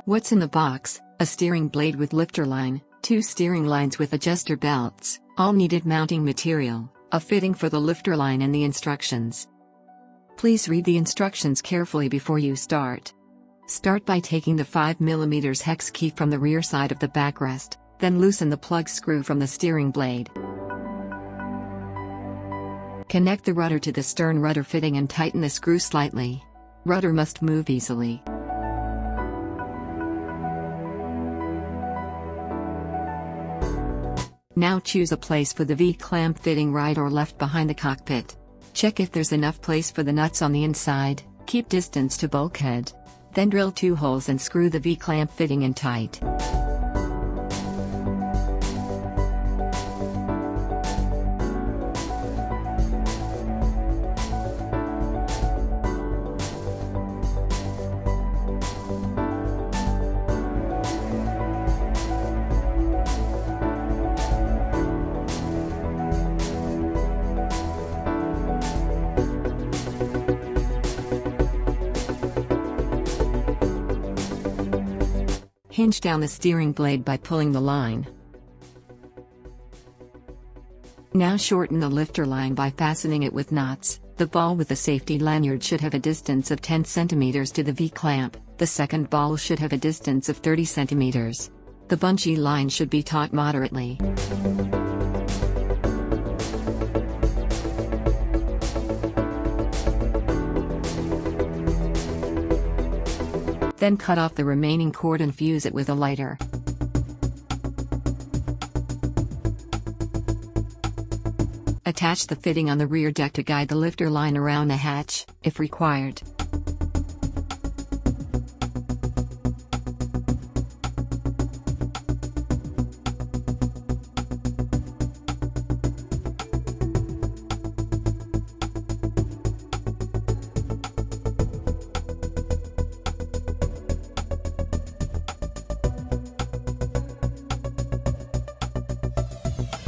What's in the box? A steering blade with lifter line, 2 steering lines with adjuster belts, all needed mounting material, a fitting for the lifter line and the instructions. Please read the instructions carefully before you start. Start by taking the 5mm hex key from the rear side of the backrest, then loosen the plug screw from the steering blade. Connect the rudder to the stern rudder fitting and tighten the screw slightly. Rudder must move easily. Now choose a place for the V-clamp fitting right or left behind the cockpit. Check if there's enough place for the nuts on the inside, keep distance to bulkhead. Then drill 2 holes and screw the V-clamp fitting in tight. Hinge down the steering blade by pulling the line. Now shorten the lifter line by fastening it with knots. The ball with the safety lanyard should have a distance of 10 cm to the V-clamp, the second ball should have a distance of 30 cm. The bungee line should be taut moderately. Then cut off the remaining cord and fuse it with a lighter. Attach the fitting on the rear deck to guide the lifter line around the hatch, if required.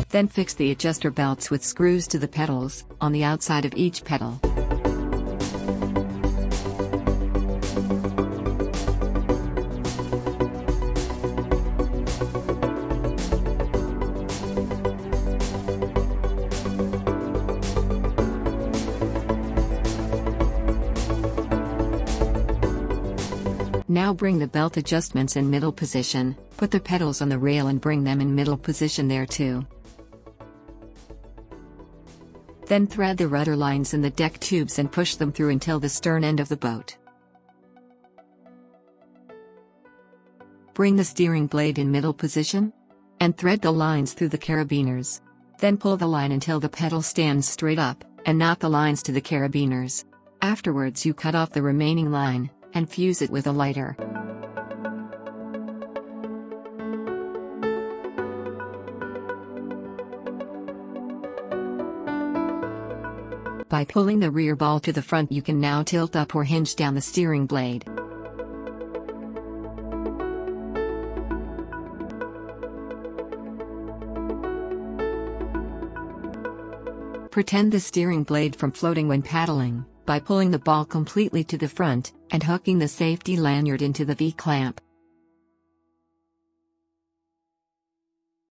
Then fix the adjuster belts with screws to the pedals, on the outside of each pedal. Now bring the belt adjustments in middle position, put the pedals on the rail and bring them in middle position there too. Then thread the rudder lines in the deck tubes and push them through until the stern end of the boat. Bring the steering blade in middle position, and thread the lines through the carabiners. Then pull the line until the pedal stands straight up, and knot the lines to the carabiners. Afterwards you cut off the remaining line, and fuse it with a lighter. By pulling the rear ball to the front you can now tilt up or hinge down the steering blade. Protect the steering blade from floating when paddling, by pulling the ball completely to the front, and hooking the safety lanyard into the V-clamp.